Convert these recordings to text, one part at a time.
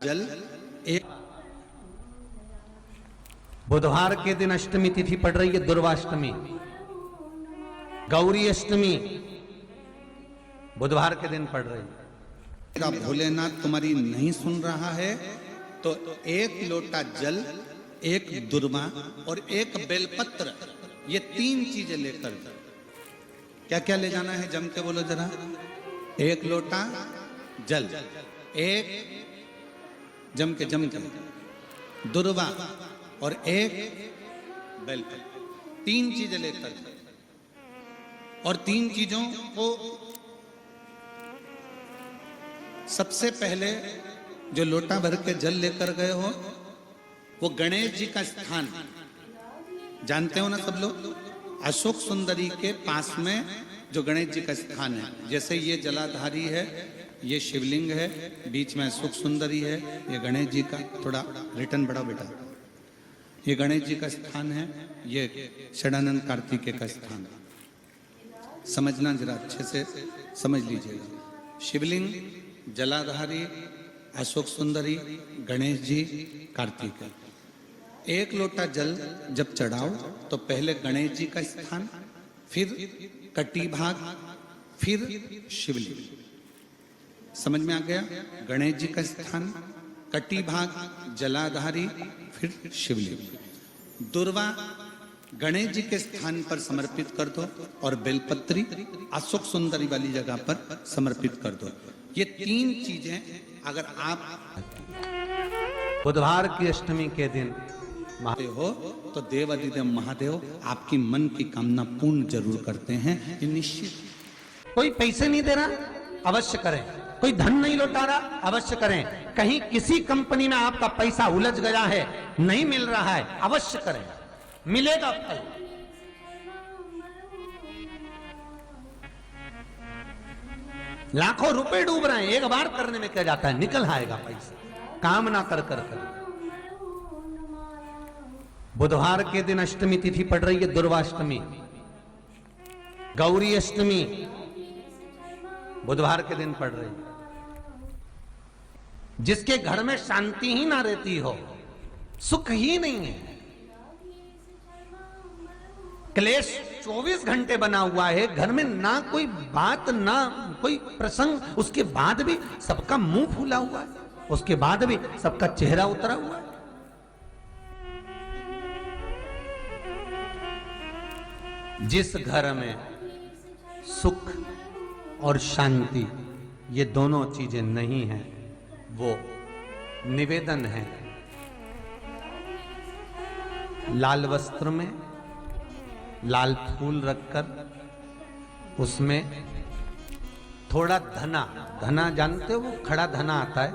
जल एक बुधवार के दिन अष्टमी तिथि पड़ रही है, दुर्वाष्टमी, गौरी अष्टमी बुधवार के दिन पड़ रही है। भोलेनाथ तुम्हारी नहीं सुन रहा है तो एक लोटा जल, एक दुर्वा और एक बेलपत्र, ये 3 चीजें लेकर, क्या क्या ले जाना है जम के बोलो जरा। एक लोटा जल, एक जम के दुर्वा और एक बेलपत्र, 3 चीजें लेकर, और 3 चीजों को सबसे पहले जो लोटा भर के जल लेकर गए हो वो गणेश जी का स्थान जानते हो ना सब लोग, अशोक सुंदरी के पास में जो गणेश जी का स्थान है। जैसे ये जलाधारी है, ये शिवलिंग है, बीच में अशोक सुंदरी है, ये गणेश जी का, थोड़ा रिटर्न बढ़ाओ बेटा, ये गणेश जी का स्थान है, ये षडानंद कार्तिकेय का स्थान है। समझना जरा अच्छे से समझ लीजिएगा। शिवलिंग, जलाधारी, अशोक सुंदरी, गणेश जी, कार्तिकेय। एक लोटा जल जब चढ़ाओ तो पहले गणेश जी का स्थान, फिर कटी भाग, फिर शिवलिंग। समझ में आ गया? गणेश जी का स्थान, कटी भाग, जलाधारी, फिर शिवलिंग। दुर्वा गणेश जी के स्थान पर समर्पित कर दो और बेलपत्री अशोक सुंदरी वाली जगह पर समर्पित कर दो। ये 3 चीजें अगर आप बुधवार की अष्टमी के दिन हो तो देवाधिदेव महादेव आपकी मन की कामना पूर्ण जरूर करते हैं, ये निश्चित। कोई पैसे नहीं दे रहा, अवश्य करें। कोई धन नहीं लौटा रहा, अवश्य करें। कहीं किसी कंपनी में आपका पैसा उलझ गया है, नहीं मिल रहा है, अवश्य करें, मिलेगा फल। लाखों रुपए डूब रहे हैं, एक बार करने में क्या जाता है, निकल आएगा पैसा, काम ना कर कर कर। बुधवार के दिन अष्टमी तिथि पड़ रही है, दुर्वाष्टमी, गौरी अष्टमी बुधवार के दिन पड़ रही है। जिसके घर में शांति ही ना रहती हो, सुख ही नहीं है, क्लेश 24 घंटे बना हुआ है घर में, ना कोई बात ना कोई प्रसंग, उसके बाद भी सबका मुंह फूला हुआ है, उसके बाद भी सबका चेहरा उतरा हुआ है। जिस घर में सुख और शांति ये दोनों चीजें नहीं हैं, वो निवेदन है लाल वस्त्र में लाल फूल रखकर उसमें थोड़ा धना, धना जानते हो, वो खड़ा धना आता है,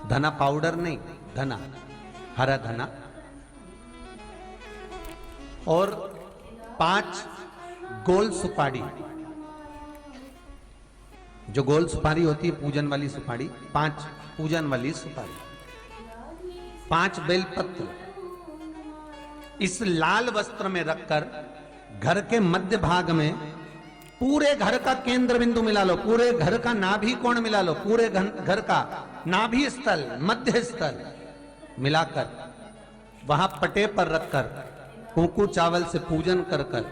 धना पाउडर नहीं, धना, हरा धना, और 5 गोल सुपारी, जो गोल सुपारी होती है पूजन वाली सुपारी, 5 पूजन वाली सुपारी, 5 बेलपत्र इस लाल वस्त्र में रखकर घर के मध्य भाग में, पूरे घर का केंद्र बिंदु मिला लो, पूरे घर का नाभि कोण मिला लो, पूरे घर का नाभि स्थल, मध्य स्थल मिलाकर वहां पटे पर रखकर कुंकू चावल से पूजन कर कर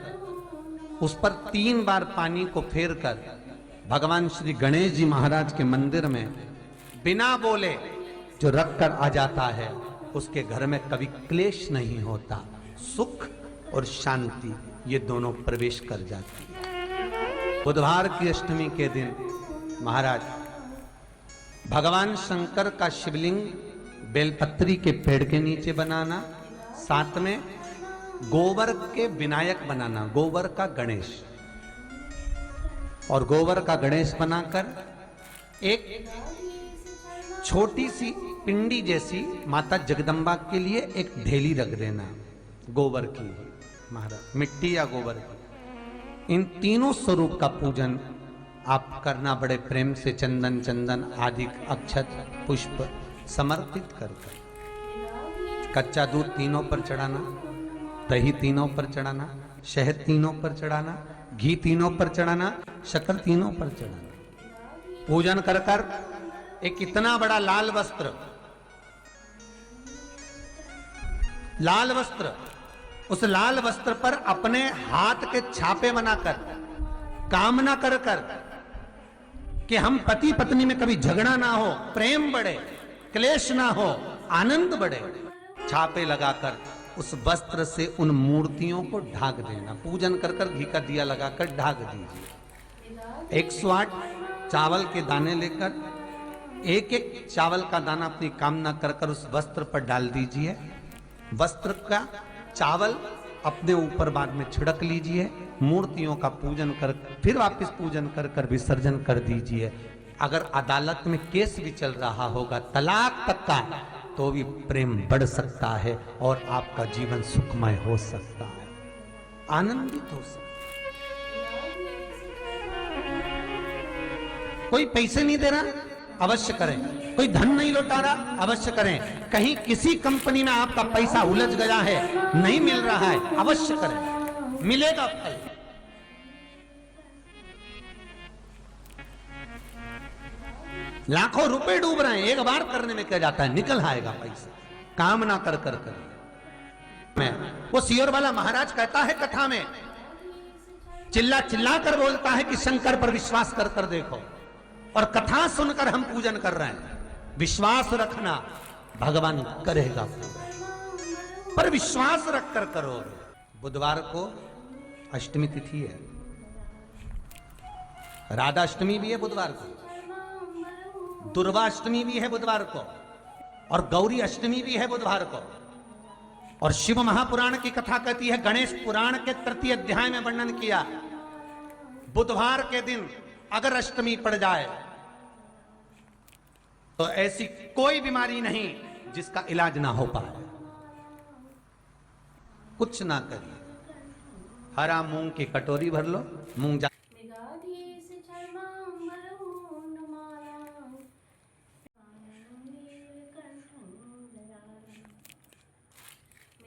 उस पर 3 बार पानी को फेर कर भगवान श्री गणेश जी महाराज के मंदिर में बिना बोले जो रखकर आ जाता है, उसके घर में कभी क्लेश नहीं होता, सुख और शांति ये दोनों प्रवेश कर जाती है। बुधवार की अष्टमी के दिन महाराज भगवान शंकर का शिवलिंग बेलपत्री के पेड़ के नीचे बनाना, साथ में गोबर के विनायक बनाना, गोबर का गणेश, और गोबर का गणेश बनाकर एक छोटी सी पिंडी जैसी माता जगदम्बा के लिए एक ढेली रख देना, गोबर की महाराज, मिट्टी या गोबर की। इन तीनों स्वरूप का पूजन आप करना बड़े प्रेम से, चंदन चंदन आदि अक्षत पुष्प समर्पित कर कर। कच्चा दूध तीनों पर चढ़ाना, दही तीनों पर चढ़ाना, शहद तीनों पर चढ़ाना, घी तीनों पर चढ़ाना, शक्कर तीनों पर चढ़ाना। पूजन कर कर एक इतना बड़ा लाल वस्त्र लाल वस्त्र, उस लाल वस्त्र पर अपने हाथ के छापे बनाकर कामना कर कर कि हम पति पत्नी में कभी झगड़ा ना हो, प्रेम बढ़े, क्लेश ना हो, आनंद बढ़े, छापे लगाकर उस वस्त्र से उन मूर्तियों को ढाक देना। पूजन कर कर घी का दिया लगाकर ढाक दीजिए। 108 चावल के दाने लेकर एक एक चावल का दाना अपनी कामना कर कर उस वस्त्र पर डाल दीजिए। वस्त्र का चावल अपने ऊपर बाद में छिड़क लीजिए। मूर्तियों का पूजन कर फिर वापस पूजन कर कर विसर्जन कर दीजिए। अगर अदालत में केस भी चल रहा होगा तलाक तक का, तो भी प्रेम बढ़ सकता है और आपका जीवन सुखमय हो सकता है, आनंदित हो सकता है। कोई पैसे नहीं दे रहा, अवश्य करें। कोई धन नहीं लौटा रहा, अवश्य करें। कहीं किसी कंपनी में आपका पैसा उलझ गया है, नहीं मिल रहा है, अवश्य करें, मिलेगा फल। लाखों रुपए डूब रहे हैं, एक बार करने में क्या जाता है, निकल आएगा पैसा। कामना कर कर मैं वो सियोर वाला महाराज कहता है कथा में, चिल्ला चिल्ला कर बोलता है कि शंकर पर विश्वास कर कर देखो, और कथा सुनकर हम पूजन कर रहे हैं। विश्वास रखना, भगवान करेगा, पर विश्वास रख कर करो। बुधवार को अष्टमी तिथि है, राधा अष्टमी भी है बुधवार को, दुर्गा अष्टमी भी है बुधवार को, और गौरी अष्टमी भी है बुधवार को। और शिव महापुराण की कथा कहती है, गणेश पुराण के 3 अध्याय में वर्णन किया, बुधवार के दिन अगर अष्टमी पड़ जाए तो ऐसी कोई बीमारी नहीं जिसका इलाज ना हो पाए। कुछ ना करिए, हरा मूंग की कटोरी भर लो, मूंग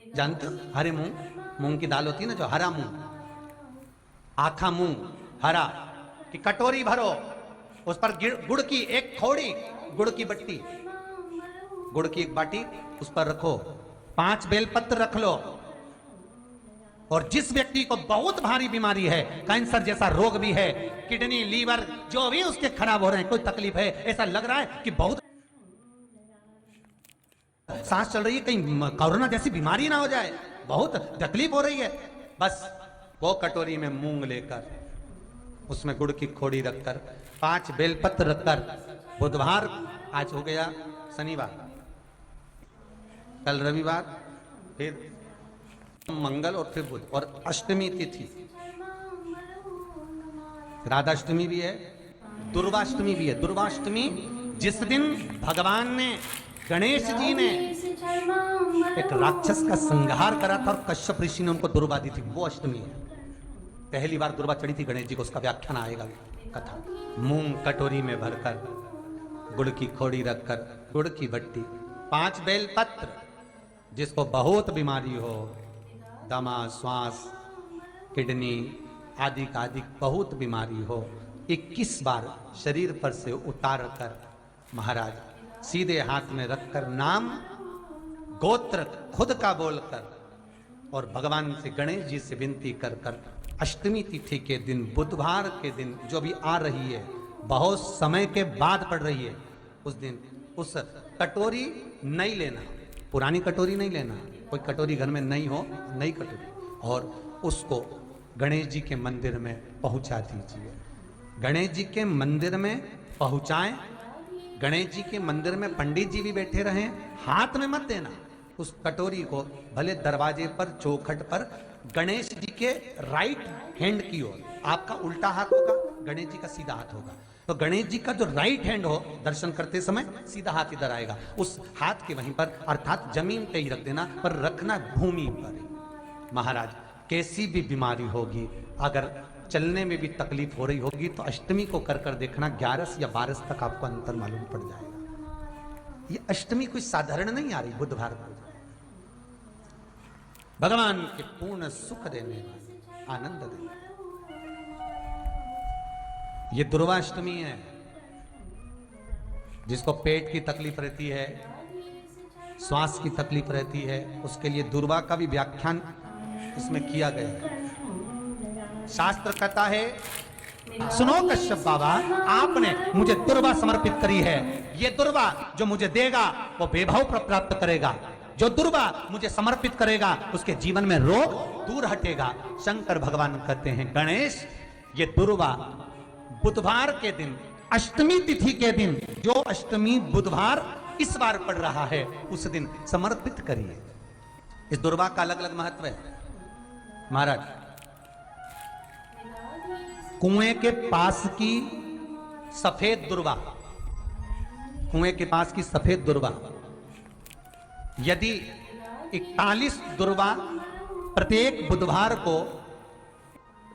जानते हो हरे मूंग, मूंग की दाल होती है ना, जो हरा मूंग, आखा मूंग हरा की कटोरी भरो, उस पर गुड़ की एक खोड़ी, गुड़ की बट्टी, गुड़ की एक बाटी उस पर रखो, 5 बेलपत्र रख लो। और जिस व्यक्ति को बहुत भारी बीमारी है, कैंसर जैसा रोग भी है, किडनी लीवर जो भी उसके खराब हो रहे हैं, कोई तकलीफ है, ऐसा लग रहा है कि बहुत सांस चल रही है, कहीं कोरोना जैसी बीमारी ना हो जाए, बहुत तकलीफ हो रही है, बस वो कटोरी में मूंग लेकर उसमें गुड़ की खोड़ी रखकर 5 बेलपत्र रखकर, बुधवार आज हो गया, शनिवार, कल रविवार, फिर मंगल और फिर बुध, और अष्टमी तिथि, राधाष्टमी भी है, दुर्गाष्टमी भी है। दुर्गाष्टमी जिस दिन भगवान ने, गणेश जी ने एक राक्षस का संहार करा था और कश्यप ऋषि ने उनको दुर्वा दी थी, वो अष्टमी है। पहली बार दुर्वा चढ़ी थी गणेश जी को, उसका व्याख्यान आएगा कथा। मूंग कटोरी में भरकर, गुड़ की खोड़ी रखकर, गुड़ की भट्टी, 5 बेलपत्र, जिसको बहुत बीमारी हो, दमा, श्वास, किडनी आदि का आदि बहुत बीमारी हो, 21 बार शरीर पर से उतार कर महाराज सीधे हाथ में रखकर नाम गोत्र खुद का बोलकर और भगवान से, गणेश जी से विनती कर कर अष्टमी तिथि के दिन, बुधवार के दिन जो भी आ रही है, बहुत समय के बाद पड़ रही है, उस दिन उस कटोरी नहीं लेना, पुरानी कटोरी नहीं लेना, कोई कटोरी घर में नहीं हो, नई कटोरी, और उसको गणेश जी के मंदिर में पहुंचा दीजिए। गणेश जी के मंदिर में पहुंचाएं, गणेश जी के मंदिर में पंडित जी भी बैठे रहें, हाथ में मत देना उस कटोरी को, भले दरवाजे पर, चौखट पर, गणेश जी के राइट हैंड की ओर, आपका उल्टा हाथ होगा, गणेश जी का सीधा हाथ होगा, तो गणेश जी का जो राइट हैंड हो, दर्शन करते समय सीधा हाथ इधर आएगा, उस हाथ के वहीं पर, अर्थात जमीन पे ही रख देना, पर रखना भूमि पर ही। महाराज कैसी भी बीमारी होगी, अगर चलने में भी तकलीफ हो रही होगी, तो अष्टमी को कर कर देखना, 11 या 12 तक आपको अंतर मालूम पड़ जाएगा। ये अष्टमी कोई साधारण नहीं आ रही, बुधवार को भगवान के पूर्ण सुख देने वाली, आनंद देने, ये दुर्गाष्टमी है। जिसको पेट की तकलीफ रहती है, श्वास की तकलीफ रहती है, उसके लिए दुर्वा का भी व्याख्यान इसमें किया गया है। शास्त्र कहता है, सुनो कश्यप बाबा, आपने मुझे दुर्वा समर्पित करी है। ये दुर्वा जो मुझे देगा वो वैभव प्राप्त करेगा। जो दुर्वा मुझे समर्पित करेगा उसके जीवन में रोग दूर हटेगा। शंकर भगवान कहते हैं, गणेश ये दुर्वा बुधवार के दिन, अष्टमी तिथि के दिन, जो अष्टमी बुधवार इस बार पड़ रहा है, उस दिन समर्पित करिए। इस दुर्वा का अलग अलग महत्व है महाराज। कुएं के पास की सफेद दुर्वा, कुएं के पास की सफेद दुर्वा, यदि 41 दुर्वा प्रत्येक बुधवार को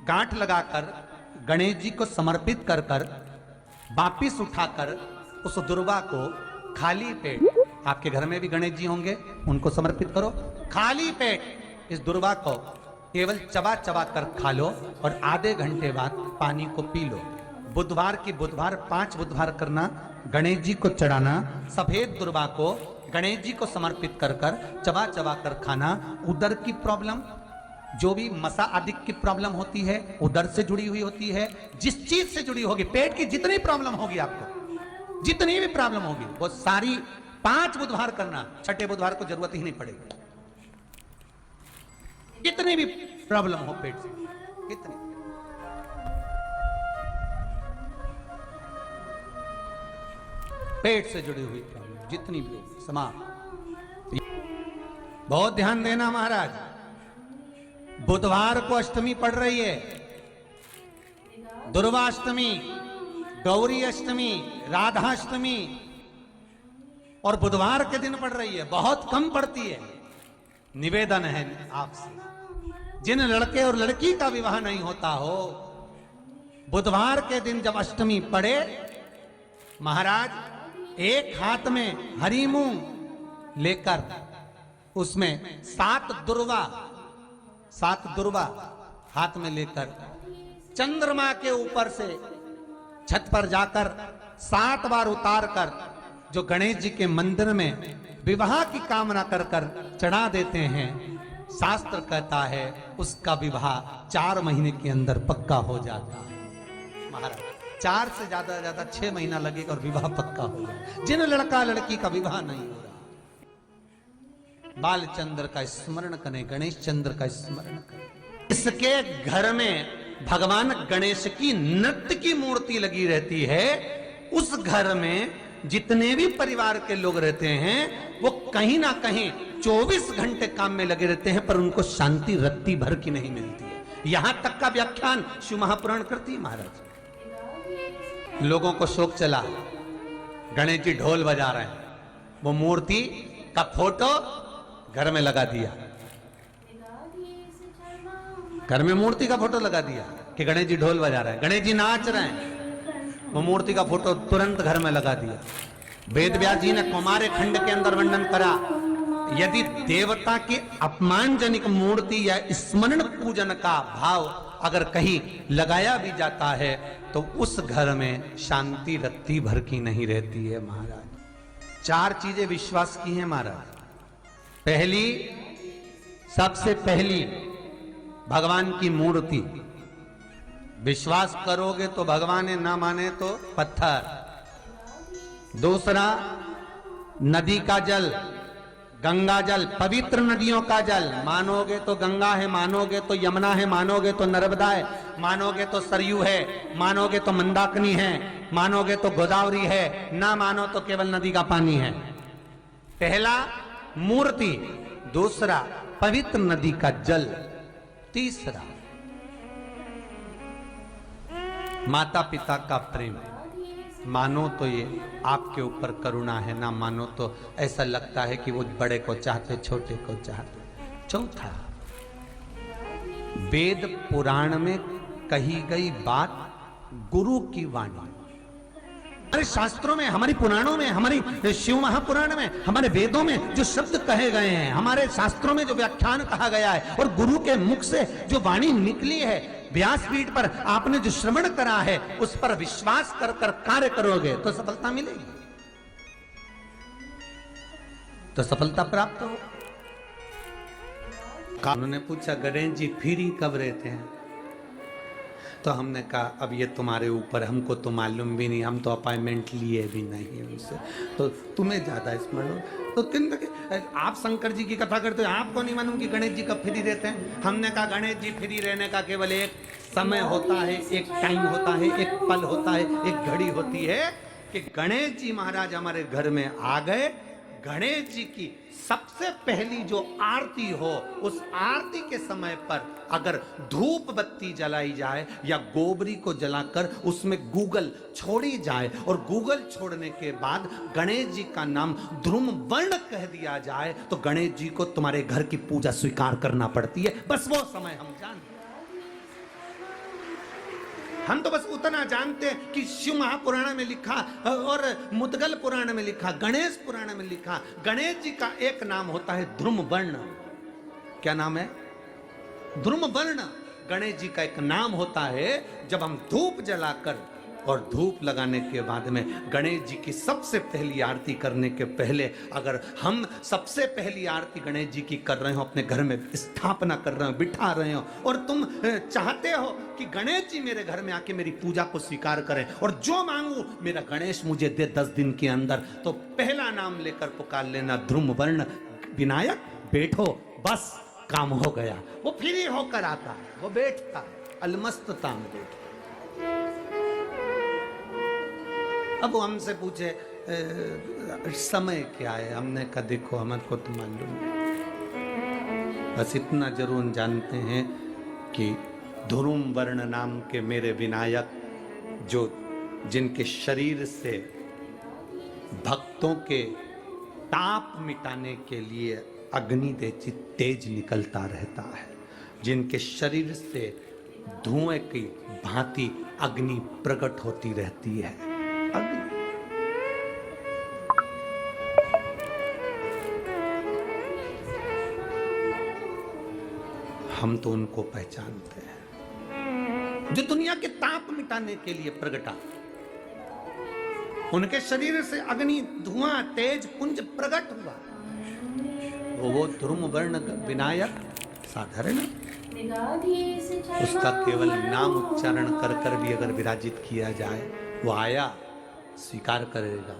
गांठ लगाकर गणेश जी को समर्पित कर कर वापिस उठाकर उस दुर्वा को खाली पेट, आपके घर में भी गणेश जी होंगे, उनको समर्पित करो। खाली पेट इस दुर्वा को केवल चबा चबा कर खा लो और आधे घंटे बाद पानी को पी लो। बुधवार की बुधवार 5 बुधवार करना, गणेश जी को चढ़ाना। सफेद दुर्वा को गणेश जी को समर्पित कर कर चबा चबा कर खाना। उदर की प्रॉब्लम, जो भी मसा आदि की प्रॉब्लम होती है, उदर से जुड़ी हुई होती है, जिस चीज से जुड़ी होगी, पेट की जितनी प्रॉब्लम होगी, आपको जितनी भी प्रॉब्लम होगी, वो सारी 5 बुधवार करना। छठे बुधवार को जरूरत ही नहीं पड़ेगी। कितनी भी प्रॉब्लम हो पेट से, कितनी, पेट से जुड़ी हुई प्रॉब्लम जितनी भी हो, समाप्त। बहुत ध्यान देना महाराज, बुधवार को अष्टमी पड़ रही है, दुर्वाष्टमी, गौरी अष्टमी, राधाष्टमी, और बुधवार के दिन पड़ रही है। बहुत कम पड़ती है। निवेदन है आपसे, जिन लड़के और लड़की का विवाह नहीं होता हो, बुधवार के दिन जब अष्टमी पड़े, महाराज एक हाथ में हरी मूंग लेकर उसमें 7 दुर्वा हाथ में लेकर चंद्रमा के ऊपर से छत पर जाकर 7 बार उतार कर जो गणेश जी के मंदिर में विवाह की कामना कर कर चढ़ा देते हैं, शास्त्र कहता है उसका विवाह 4 महीने के अंदर पक्का हो जाता है। महाराज 4 से ज्यादा 6 महीना लगेगा और विवाह पक्का हो जाएगा। जिन लड़का लड़की का विवाह नहीं हो रहा, बालचंद्र का स्मरण करें, गणेश चंद्र का स्मरण करें। इसके घर में भगवान गणेश की नृत्य की मूर्ति लगी रहती है। उस घर में जितने भी परिवार के लोग रहते हैं, वो कहीं ना कहीं 24 घंटे काम में लगे रहते हैं, पर उनको शांति रत्ती भर की नहीं मिलती है। यहां तक का व्याख्यान शिव महापुराण करती है महाराज। लोगों को शोक चला, गणेश जी ढोल बजा रहे हैं, वो मूर्ति का फोटो घर में लगा दिया, घर में मूर्ति का फोटो लगा दिया कि गणेश जी ढोल बजा रहे हैं, गणेश जी नाच रहे हैं, वो मूर्ति का फोटो तुरंत घर में लगा दिया। वेद व्यास जी ने कुमारे खंड के अंदर वर्णन करा, यदि देवता की अपमानजनक मूर्ति या स्मरण पूजन का भाव अगर कहीं लगाया भी जाता है, तो उस घर में शांति रत्ती भर की नहीं रहती है महाराज। 4 चीजें विश्वास की हैं महाराज। पहली, सबसे पहली भगवान की मूर्ति। विश्वास करोगे तो भगवान है, ना माने तो पत्थर। दूसरा, नदी का जल, गंगा जल, पवित्र नदियों का जल। मानोगे तो गंगा है, मानोगे तो यमुना है, मानोगे तो नर्मदा है, मानोगे तो सरयू है, मानोगे तो मंदाकिनी है, मानोगे तो गोदावरी है, ना मानो तो केवल नदी का पानी है। पहला मूर्ति, दूसरा पवित्र नदी का जल, तीसरा माता पिता का प्रेम। मानो तो ये आपके ऊपर करुणा है, ना मानो तो ऐसा लगता है कि वो बड़े को चाहते, छोटे को चाहते। चौथा, वेद पुराण में कही गई बात गुरु की वाणी। हमारे शास्त्रों में, हमारी पुराणों में, हमारी शिव महापुराण में, हमारे वेदों में जो शब्द कहे गए हैं, हमारे शास्त्रों में जो व्याख्यान कहा गया है, और गुरु के मुख से जो वाणी निकली है, व्यासपीठ पर आपने जो श्रवण करा है, उस पर विश्वास कर कर कार्य करोगे तो सफलता मिलेगी। तो सफलता प्राप्त हो। उन्होंने पूछा गणेश जी फ्री कब रहते हैं? तो हमने कहा अब ये तुम्हारे ऊपर, हमको तो मालूम भी नहीं, हम तो अपॉइंटमेंट लिए भी नहीं उनसे, तो तुम्हें ज्यादा स्मरण हो। तो आप शंकर जी की कथा करते हो, आपको नहीं मालूम कि गणेश जी कब फ्री रहते हैं? हमने कहा गणेश जी फ्री रहने का केवल एक समय होता है, एक टाइम होता है, एक पल होता है, एक घड़ी होती है कि गणेश जी महाराज हमारे घर में आ गए। गणेश जी की सबसे पहली जो आरती हो, उस आरती के समय पर अगर धूप बत्ती जलाई जाए या गोबरी को जलाकर उसमें गूगल छोड़ी जाए और गूगल छोड़ने के बाद गणेश जी का नाम ध्रुम वर्ण कह दिया जाए, तो गणेश जी को तुम्हारे घर की पूजा स्वीकार करना पड़ती है। बस वो समय हम जानते हैं। हम तो बस उतना जानते हैं कि शिव महापुराण में लिखा और मुद्गल पुराण में लिखा, गणेश पुराण में लिखा, गणेश जी का एक नाम होता है ध्रुम वर्ण। क्या नाम है? ध्रुम वर्ण गणेश जी का एक नाम होता है। जब हम धूप जलाकर और धूप लगाने के बाद में गणेश जी की सबसे पहली आरती करने के पहले अगर हम सबसे पहली आरती गणेश जी की कर रहे हो, अपने घर में स्थापना कर रहे हो, बिठा रहे हो, और तुम चाहते हो कि गणेश जी मेरे घर में आके मेरी पूजा को स्वीकार करें और जो मांगू मेरा गणेश मुझे दे 10 दिन के अंदर, तो पहला नाम लेकर पुकार लेना ध्रुम वर्ण विनायक, बैठो, बस काम हो गया। वो फ्री होकर आता है, वो बैठता है, अलमस्तता में बैठता। अब वो हमसे पूछे समय क्या है? हमने कहा देखो हमको तो मालूम नहीं, बस इतना जरूर जानते हैं कि ध्रुम वर्ण नाम के मेरे विनायक, जो जिनके शरीर से भक्तों के ताप मिटाने के लिए अग्नि तेज निकलता रहता है, जिनके शरीर से धुएं की भांति अग्नि प्रकट होती रहती है। हम तो उनको पहचानते हैं जो दुनिया के ताप मिटाने के लिए प्रगटा। उनके शरीर से अग्नि धुआं तेज पुंज प्रकट हुआ। वो ध्रुम वर्ण विनायक साधारण, उसका केवल नाम उच्चारण कर कर भी अगर विराजित किया जाए, वो आया स्वीकार करेगा।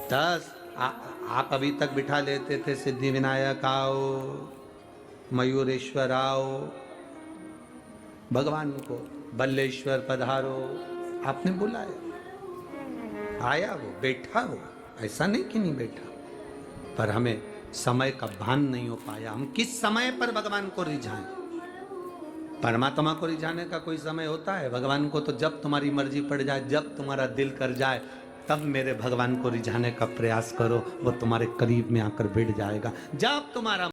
10 आप अभी तक बिठा लेते थे सिद्धि विनायक आओ, मयूरेश्वर आओ, भगवान को बल्लेश्वर पधारो, आपने बुलाया, आया, वो बैठा, वो ऐसा नहीं कि नहीं बैठा, पर हमें समय का भान नहीं हो पाया। हम किस समय पर भगवान को रिझाएं? परमात्मा को रिझाने का कोई समय होता है? भगवान को तो जब तुम्हारी मर्जी पड़ जाए, जब तुम्हारा दिल कर जाए, तब मेरे भगवान को रिझाने का प्रयास करो, वो तुम्हारे करीब में आकर बैठ जाएगा। जब तुम्हारा